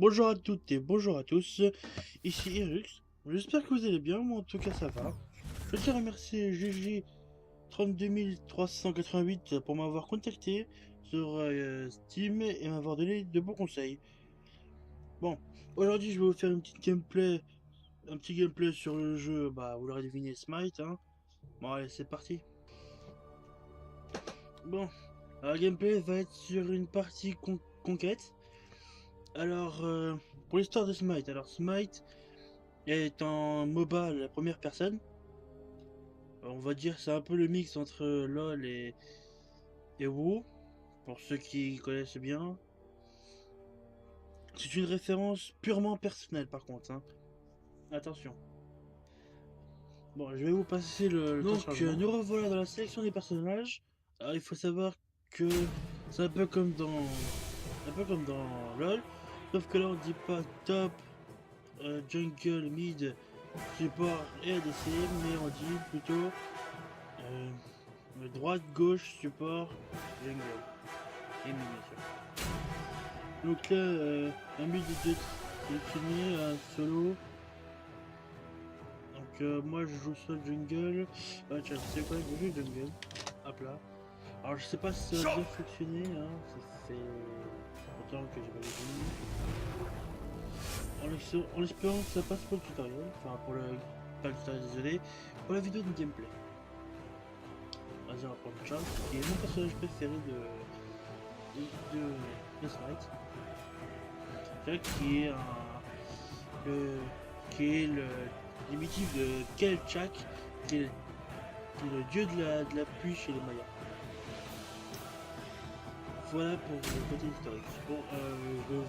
Bonjour à toutes et bonjour à tous, ici Irux. J'espère que vous allez bien, moi en tout cas ça va. Je tiens à remercier GG 32388 pour m'avoir contacté sur Steam et m'avoir donné de bons conseils. Bon, aujourd'hui je vais vous faire un petit gameplay sur le jeu, bah vous l'aurez deviné, Smite. Hein. Bon allez, c'est parti. Bon, alors, le gameplay va être sur une partie conquête. Alors, pour l'histoire de Smite, alors Smite est en MOBA à la première personne. On va dire c'est un peu le mix entre LoL et WoW, pour ceux qui connaissent bien. C'est une référence purement personnelle par contre. Hein. Attention. Bon, je vais vous passer le Donc, nous revoilà dans la sélection des personnages. Alors, il faut savoir que c'est un peu comme dans LoL, sauf que là on dit pas top, jungle, mid, support et ADC, mais on dit plutôt droite, gauche, support, jungle et mid bien sûr. Donc là, un mid de sélectionné, un solo. Donc moi je joue seul jungle. Tiens, c'est quoi, je joue jungle. Hop là. Alors je sais pas si ça va bien fonctionner, hein. Ça fait longtemps que j'ai pas joué. En espérant que ça passe pour le tutoriel, enfin pour le... pas le tutoriel, désolé, pour la vidéo de gameplay. Vas-y, on va prendre Charles, qui est mon personnage préféré de Smite. Jack qui est qui est le primitif de Kelchak, qui est le dieu de la pluie chez les Mayas. Voilà pour le côté historique. Bon, je vais vous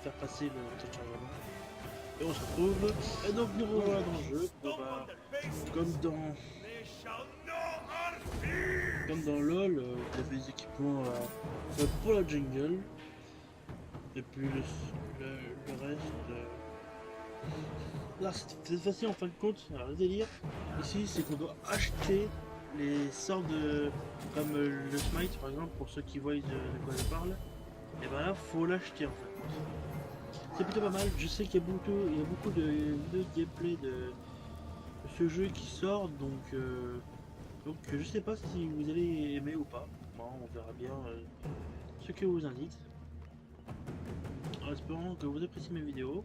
faire passer le temps de chargement. Et on se retrouve. Et donc nous revoilà dans le jeu. Bon, bah, comme dans LoL, vous avez des équipements pour la jungle. Et puis le reste. Là, c'est facile en fin de compte. Alors, le délire ici, c'est qu'on doit acheter les sorts de. Comme le Smite par exemple, pour ceux qui voient de quoi je parle. Et ben là, faut l'acheter en fait. C'est plutôt pas mal. Je sais qu'il y a beaucoup de gameplay de ce jeu qui sort, donc je sais pas si vous allez aimer ou pas. Bon, on verra bien ce que vous indique. En espérant que vous appréciez mes vidéos.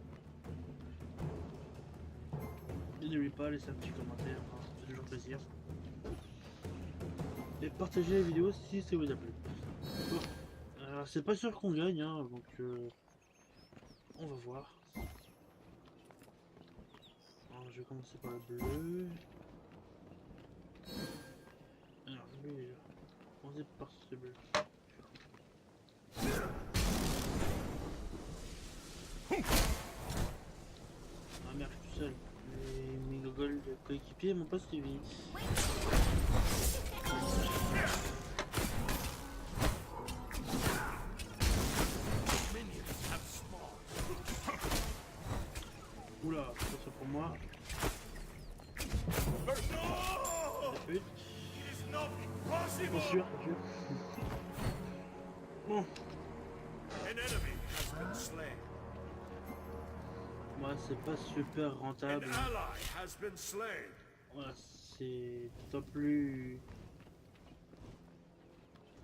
N'oubliez pas, laisser un petit commentaire, hein, ça fait toujours plaisir. Et partagez la vidéo si ça vous a plu. Bon, c'est pas sûr qu'on gagne, hein, donc on va voir. Alors, je vais commencer par le bleu. Alors, lui, on va commencer par ce bleu. Ah merde, je suis tout seul. Mes gogoles de coéquipiers m'ont pas suivi. Oula, ça c'est pour moi. Bien sûr, bon. Moi, c'est pas super rentable. Voilà, c'est pas plus.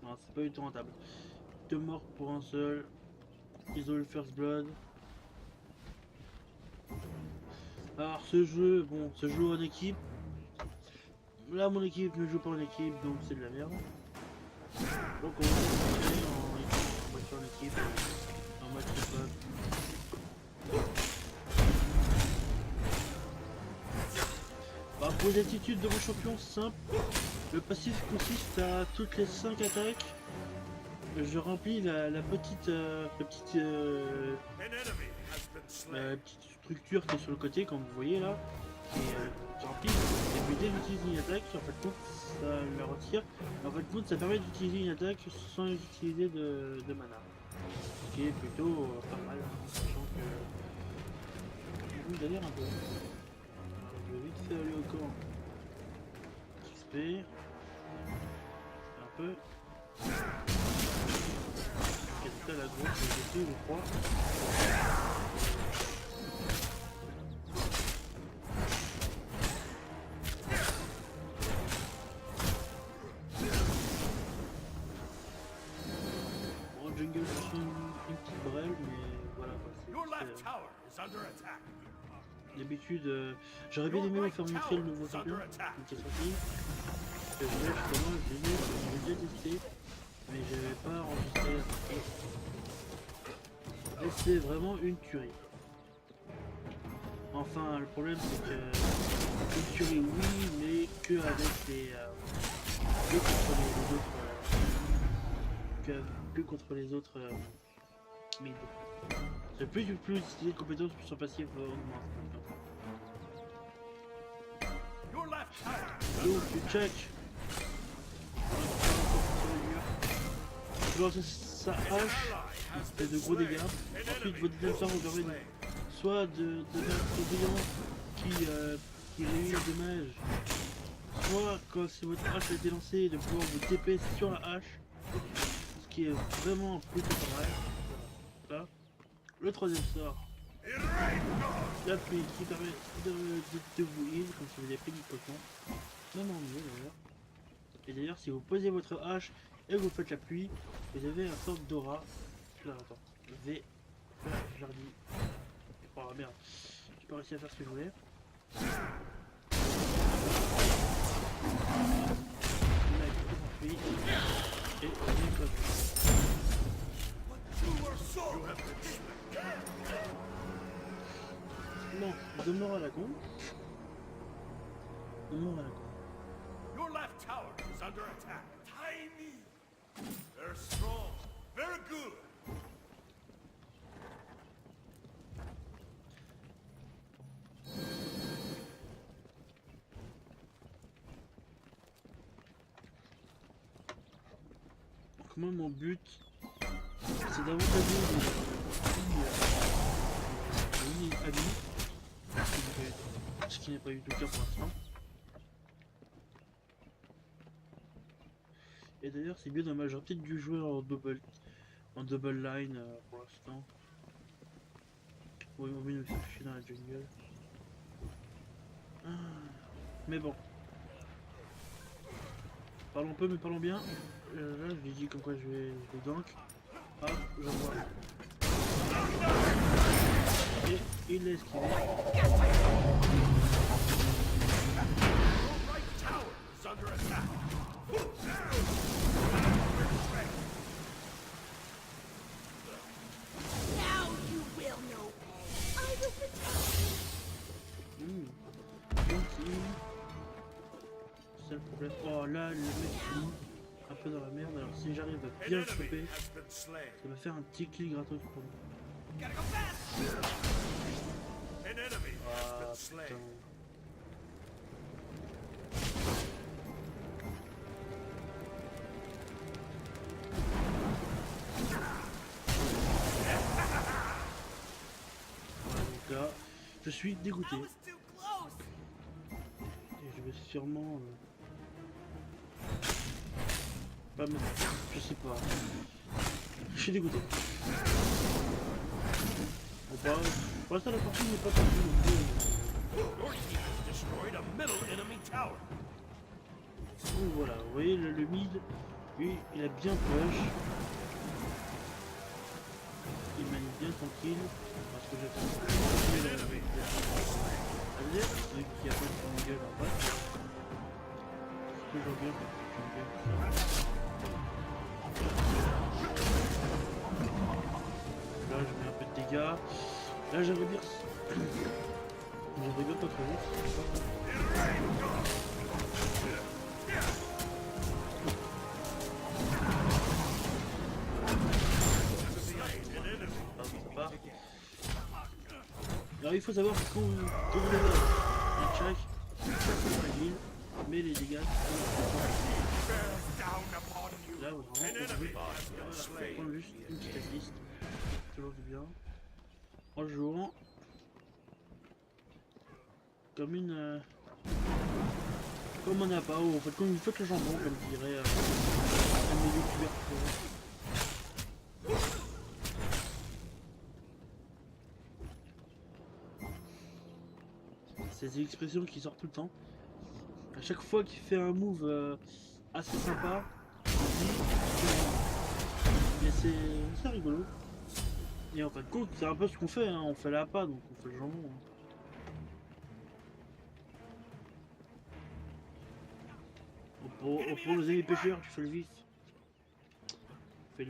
Non, c'est pas du tout rentable. 2 morts pour un seul. Ils ont eu first blood. Alors, ce jeu, bon, se joue en équipe. Là, mon équipe ne joue pas en équipe, donc c'est de la merde. Donc, on va continuer en équipe, en match de club. Bah, pour les attitudes de mon champion, c'est simple. Le passif consiste à toutes les 5 attaques. Je remplis la petite structure qui est sur le côté, comme vous voyez là. Et je remplis. Et puis dès que j'utilise une attaque, en fait, compte, ça la retire. En fait, compte, ça permet d'utiliser une attaque sans utiliser de mana. Ce qui est plutôt pas mal, sachant que je vous galère un peu. Je vais vite faire aller au camp. XP. Un peu. Ok, c'était la grosse, j'ai fait, je crois. Bon, jungle, je suis une petite brêle, mais voilà quoi. D'habitude, j'aurais bien aimé vous faire montrer le nouveau champion qui est sorti. Que je l'ai justement, je l'ai déjà testé, mais je n'avais pas enregistré la partie. Et c'est vraiment une tuerie. Enfin, le problème c'est que une tuerie oui, mais que avec les que contre les autres que contre les autres mid. C'est plus utiliser de compétences sur passif au moins. Donc tu check. Tu lances sa hache, fait de gros dégâts. Ensuite votre dinosaure vous permet soit de faire un brillant qui réduit les dommages, soit quand c'est votre hache a été lancée de pouvoir vous TP sur la hache, ce qui est vraiment plutôt pas mal. Voilà. Le troisième sort, la pluie qui permet de vous heal comme si vous avez pris du potion, même en mieux d'ailleurs. Et d'ailleurs si vous posez votre hache et que vous faites la pluie, vous avez un sorte d'aura. Là attends, V, là je leur dis. Oh merde, j'ai pas réussi à faire ce que je voulais. Et non, demeure à la con. Demeure à la con. Your left tower is under attack. Tiny. They're strong. Very good. Donc moi mon but c'est d'avantager les amis, ce qui n'est pas eu tout le cas pour l'instant. Et d'ailleurs c'est bien dommage, j'aurais peut-être dû jouer en double line pour l'instant. Oui, on va nous chercher dans la jungle. Ah, mais bon. Parlons peu mais parlons bien. Là je lui dis comme quoi je vais gank. Hop, j'envoie. Et il l'a esquivé. C'est le problème. Oh là, le mec est un peu dans la merde. Alors si j'arrive à bien le choper, ça va faire un petit kill gratos pour moi. Ah putain. Voilà, donc là, je suis dégoûté. Et je vais sûrement... pas me... Je sais pas. Je suis dégoûté. Bon, pour l'instant la partie n'est pas partie. Donc voilà, vous voyez le mid, lui il a bien push. Il mène bien tranquille. Parce que j'ai fait celui qui a fait son gueule en bas. Toujours bien. Là je mets un peu de dégâts. Là j'aimerais bien. J'aimerais bien pas trop vite. Alors il faut savoir que quand vous avez un check, fragile, mais les dégâts là vraiment on peut prendre juste une petite assist, toujours du bien, en jouant comme une comme un appât, ou en fait comme une fête le jambon, comme dirait un milieu couverture. c'est des expressions qui sortent tout le temps. À chaque fois qu'il fait un move assez sympa, mais c'est rigolo. Et en fin de compte, c'est un peu ce qu'on fait, hein. On fait la pas, donc on fait le jambon. Hein. Pour les pêcheurs, tu fais le vif. Tu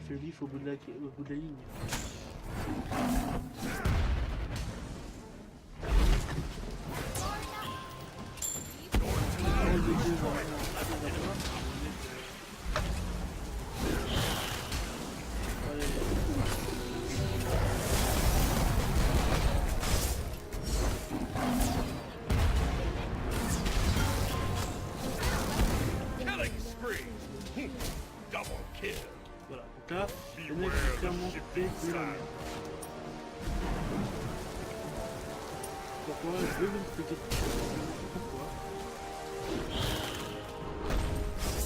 fais le vif au bout de la ligne. Killing spree. Double kill. Voilà, donc là, le mec est clairement fait de la merde. Pourquoi? Je vais vous expliquer pourquoi.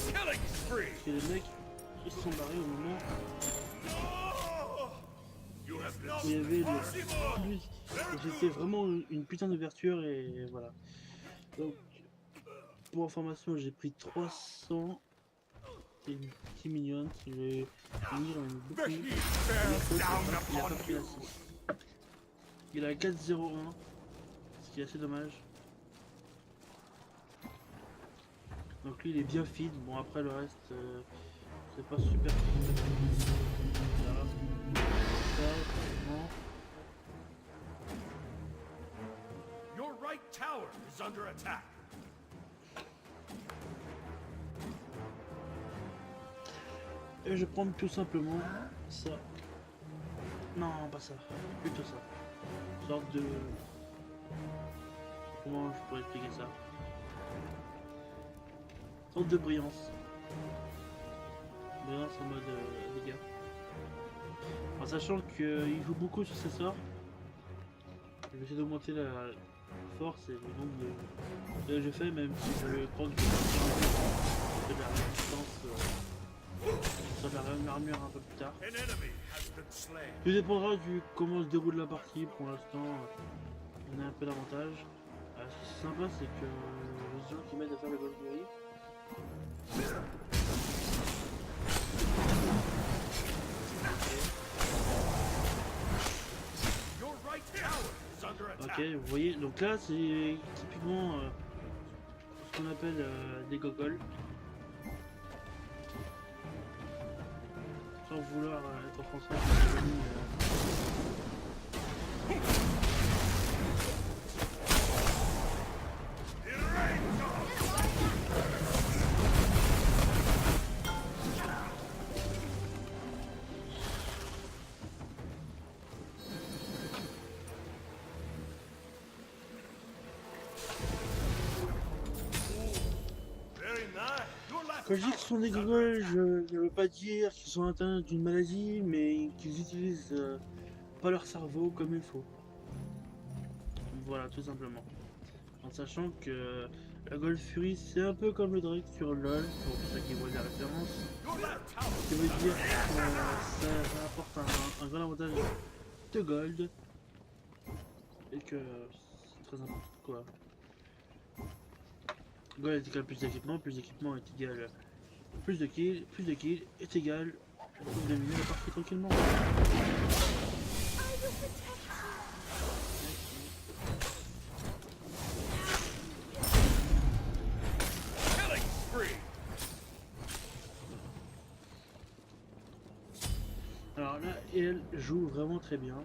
Killing spree. Parce que les mecs, ils se sont barrés au moment Oh, you have been où il y avait possible. le plus. Et j'étais vraiment une putain d'ouverture et voilà. Donc, pour information, j'ai pris 300 et une petite mignonne. Je vais finir beaucoup. The heat Il bears a down pas upon pris la you. 6. Il a 4-0-1, ce qui est assez dommage. Donc lui il est bien feed, bon après le reste c'est pas super feed. Là, ça, vraiment. Your right tower is under attack. Et je vais prendre tout simplement ça. Non, pas ça, plutôt ça. Une sorte de... Comment je pourrais expliquer ça? Une sorte de brillance. Brillance en mode dégâts. En sachant qu'il joue beaucoup sur ses sorts. Je vais essayer d'augmenter la force et le nombre de j'ai fait, même si je crois que je vais de la résistance sur l'armure un peu plus tard. An enemy has been slain. Tout dépendra du comment se déroule la partie. Pour l'instant, on a un peu d'avantage. Ce qui est sympa, c'est que les gens qui m'aident à faire le Golgari. Your right tower is under attack. Ok, vous voyez, donc là c'est typiquement ce qu'on appelle des gogoles. Sans vouloir être français, Very nice. Your left quand je dis que ce sont des gogoles, je ne veux pas dire qu'ils sont atteints d'une maladie, mais qu'ils utilisent pas leur cerveau comme il faut. Voilà, tout simplement. En sachant que la Golf Fury, c'est un peu comme le Drake sur LoL, pour ceux qui voient la référence. Your left tower. Ce qui veut dire que ça apporte un grand avantage de gold. Et que c'est très important, quoi. Gold est égal plus d'équipement est égal plus de kills est égal de dominer la partie tranquillement. Killing spree. Alors là, elle joue vraiment très bien.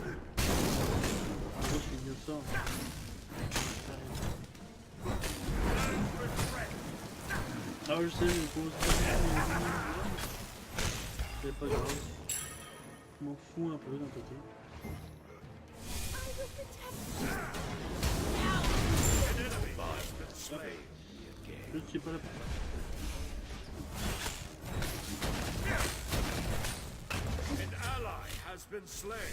Je suis bien sort. Alors je sais, mais c'est pas grave. Je m'en fous un peu d'un côté. An enemy has been slain. Je ne suis pas là pour ça. An ally has been slain.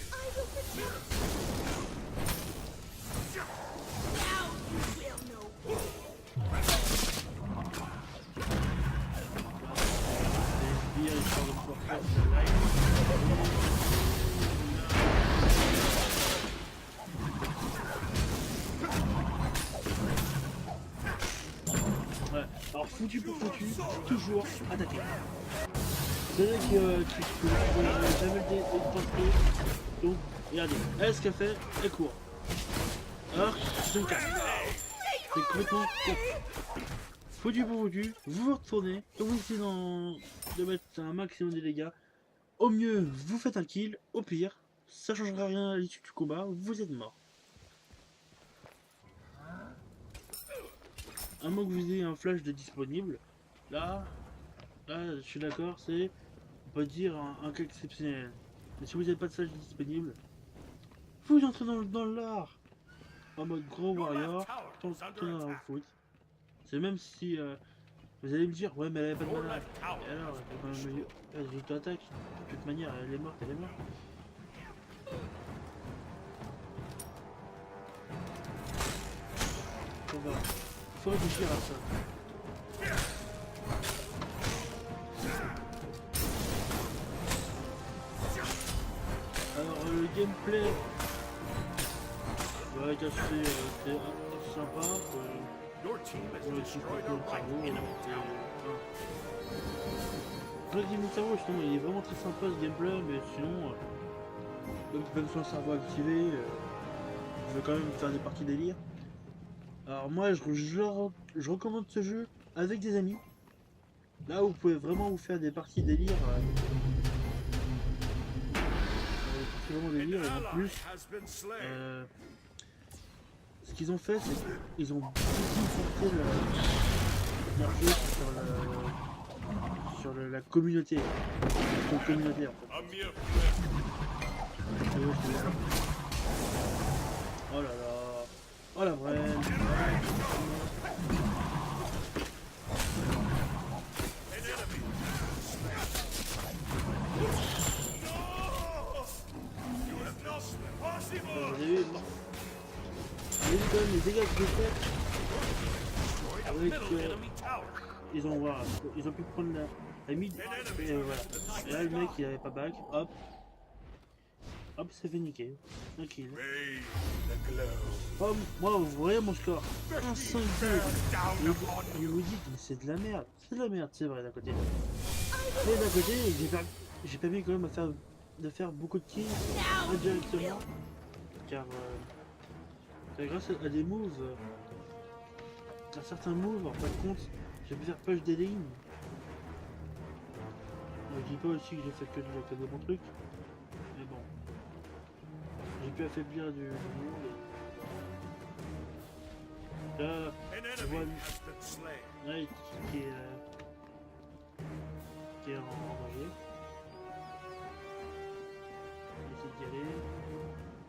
Les sbires, ils parlent de pouvoir faire de la live. Alors foutu pour foutu, toujours attaquer. C'est vrai que jamais détenter. Donc, regardez, elle ce qu'elle fait, elle court. Alors, je me casse. C'est complètement con. Foutu pour foutu, vous vous retournez, et vous essayez de mettre un maximum de dégâts. Au mieux, vous faites un kill, au pire, ça changera rien à l'issue du combat, vous êtes mort. À moins que vous ayez un flash de disponible, là je suis d'accord, c'est, on peut dire, un cas exceptionnel. Mais si vous n'avez pas de flash disponible, vous entrez dans l'art en mode gros warrior, tant dans la foot. C'est même si vous allez me dire, ouais, mais elle avait pas de mana. Et alors, il faut quand même auto-attaque. De toute manière, elle est morte, elle est morte. Faut réfléchir à ça. Alors, le gameplay va être assez sympa. Your team has Le destroyed our right enemy tower. Le Game Cerveau, justement, il est vraiment très sympa ce gameplay, mais sinon, même sans cerveau activé, je vais quand même faire des parties délire. Alors moi, je recommande ce jeu avec des amis. Là, vous pouvez vraiment vous faire des parties délire. C'est vraiment délire, et en plus, ce qu'ils ont fait, c'est qu'ils ont beaucoup porté leur jeu sur la communauté. Son communauté, en fait. A mere flip. Oh là là. Oh la vraie. An enemy. You have lost possible. Vous avez vu, quand même les dégâts que j'ai fait. Avec, Enemy tower. ils ont pu prendre la mid. Et voilà. Et là, le mec, il avait pas back. Hop. Hop, c'est fait niquer. Un kill. Raise the glow. Oh, moi, vous voyez mon score. 1-5-2. Down upon Et vous dites, mais c'est de la merde. C'est de la merde, c'est vrai, d'un côté. Mais d'un côté, j'ai permis quand même de faire beaucoup de kills indirectement. Car grâce à des moves, à certains moves, en fin de compte, j'ai pu faire push des lignes. Je dis pas aussi que j'ai fait que des bons trucs. Mais bon. J'ai pu affaiblir du monde. Là, an je vois enemy has been slain. Knight qui est en danger. On va essayer d'y aller.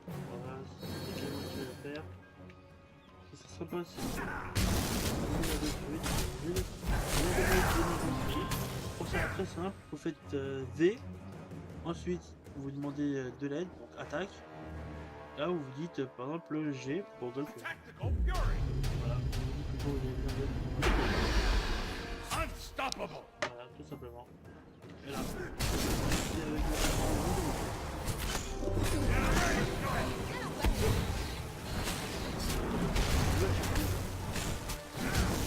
Voilà, c'est quel moment tu vas le faire. Et ça sera pas si. Pour ça, très simple, vous faites V. Ensuite, vous demandez de l'aide, donc attaque. Là, vous vous dites par exemple G pour golf. Tactical fury. Voilà, vous avez besoin d'aide. Unstoppable. Voilà, tout simplement. Et là,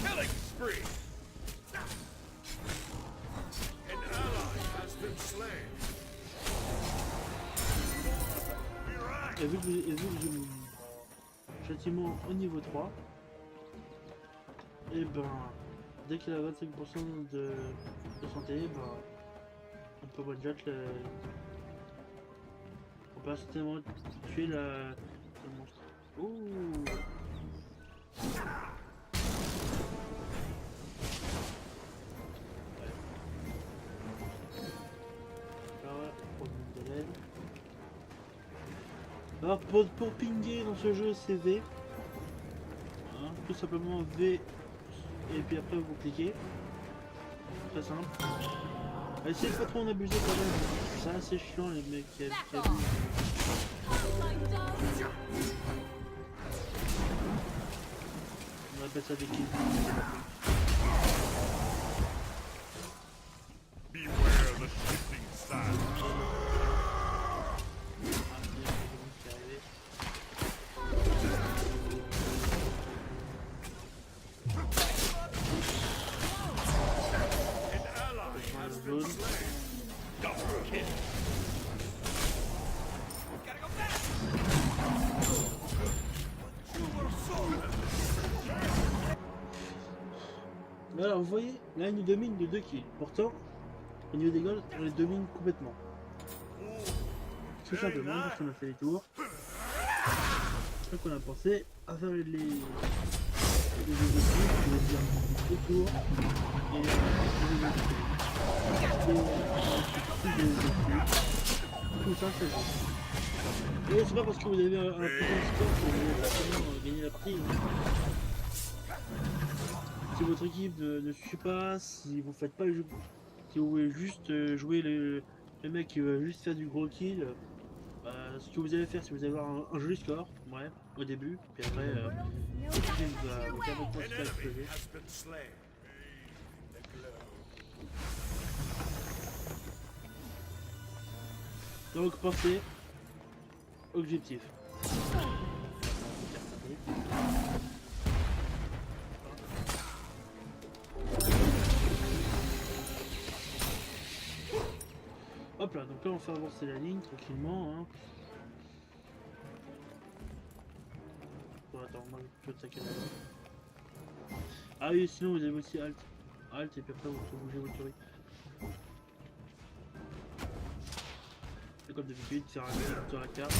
Killing spree. An ally has been slain. et vu que j'ai mon châtiment au niveau 3, et ben, dès qu'il a 25% de santé, ben, on peut one-shot on peut instantanément tuer le monstre. Ouh. De l'aide. Alors pour pinguer dans ce jeu c'est V. Hein, tout simplement V et puis après vous cliquez. Très simple. Essayez de pas trop en abuser quand même. C'est assez chiant les mecs qui abusent. On appelle ça des kills. Beware the shifting sand. Double kill. Gotta go back. You were so. Alors vous voyez, là il nous domine de 2 kills. Pourtant, au niveau des goals, on les domine complètement. Tout simplement parce qu'on a fait les tours. Donc on a pensé à faire les objectifs, c'est-à-dire les tours et les objectifs. Tout ça c'est bon. Et c'est pas parce que vous avez un plus grand score que vous allez forcément gagner la partie. Si votre équipe ne suffit pas, si vous faites pas le jeu, si vous voulez juste jouer le mec qui va juste faire du gros kill, ce que vous allez faire, si vous allez avoir un joli score, ouais, au début, puis après, l'équipe va vous permettre de faire exploser. Has been slain. The glow. Donc pensez, objectif. Hop là, donc là on fait avancer la ligne tranquillement. Hein. Bon, attends, moi je peux attaquer là. Ah oui, sinon vous avez aussi Alt. Alt et puis après vous bougez votre souris. C'est comme d'habitude, faire un clic sur la carte.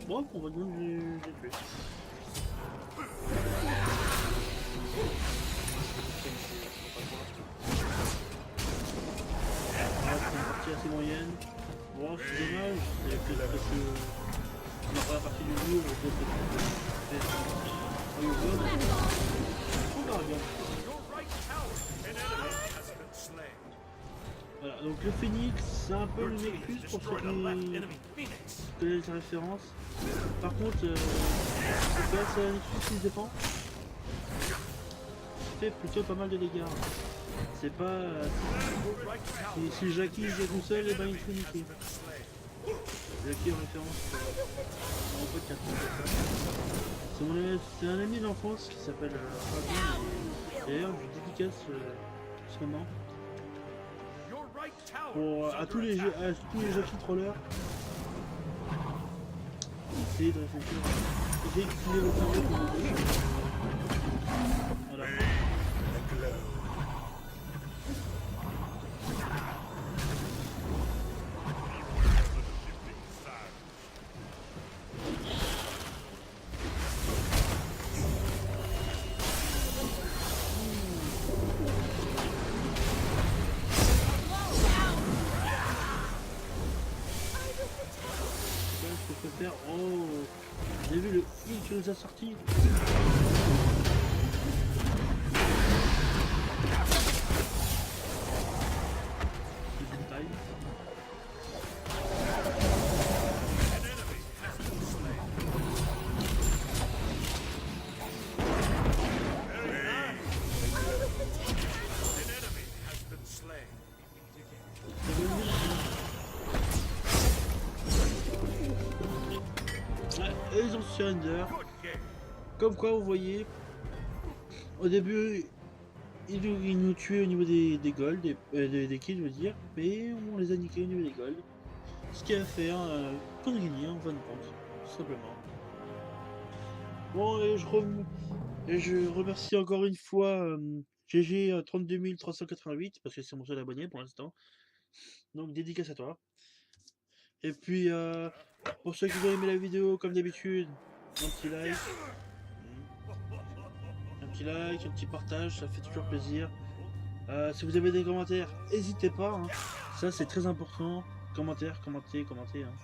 Bon, on va dire que j'ai tué. C'est une partie assez moyenne. Bon, c'est dommage, c'est peut-être parce que on n'a pas la partie du jour, on peut peut-être on verra bien. Voilà, donc le Phoenix, c'est un peu le Nexus pour ceux qui connaissent la référence. Par contre, c'est un Nexus qui se défend. Il fait plutôt pas mal de dégâts. C'est pas... si Jackie est tout seul, et ben il se fait niquer. Jackie en référence, c'est mon pote qui a fait ça. C'est un ami d'enfance qui s'appelle Fabien. D'ailleurs, je dédicace en ce moment. Pour, à tous les Jackie trollers, essayez de réfléchir. Essayez de filer votre cerveau pour vous dire. Voilà. Oh, vous avez vu le heal qui nous a sorti? Et ils ont surrender. Comme quoi, vous voyez, au début, ils nous tuaient au niveau des golds, des kills, je veux dire, mais on les a niqués au niveau des golds. Ce qui a fait qu'on a gagné en fin de compte, tout simplement. Bon, et je remercie encore une fois GG 32 388, parce que c'est mon seul abonné pour l'instant. Donc, dédicace à toi. Et puis, pour ceux qui ont aimé la vidéo, comme d'habitude, un petit like. Un petit partage, ça fait toujours plaisir. Si vous avez des commentaires, n'hésitez pas. Hein. Ça, c'est très important. Commentaires, commentez. Hein.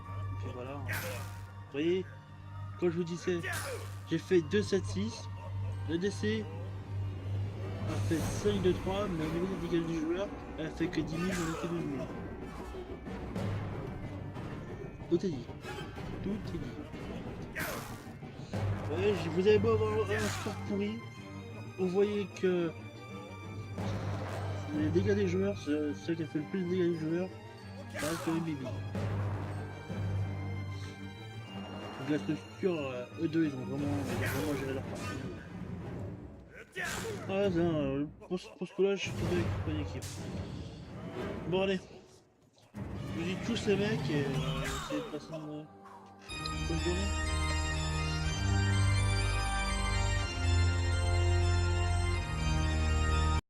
Et puis voilà. Hein. Vous voyez, comme je vous disais, j'ai fait 2-7-6. Le DC a fait 5-2-3, mais au niveau des dégâts du joueur, elle a fait que 10 000, on était 12 000. Tout est dit. Tout est dit. Ouais, vous avez beau avoir un score pourri, vous voyez que les dégâts des joueurs, ceux qui a fait le plus de dégâts des joueurs, ça reste les Bibi. Donc la structure, eux deux, ils ont vraiment géré leur partie. Ah, pour ce coup-là, je suis tombé avec une bonne équipe. Bon, allez. Je vous dis tous les mecs et essayez de passer une bonne journée.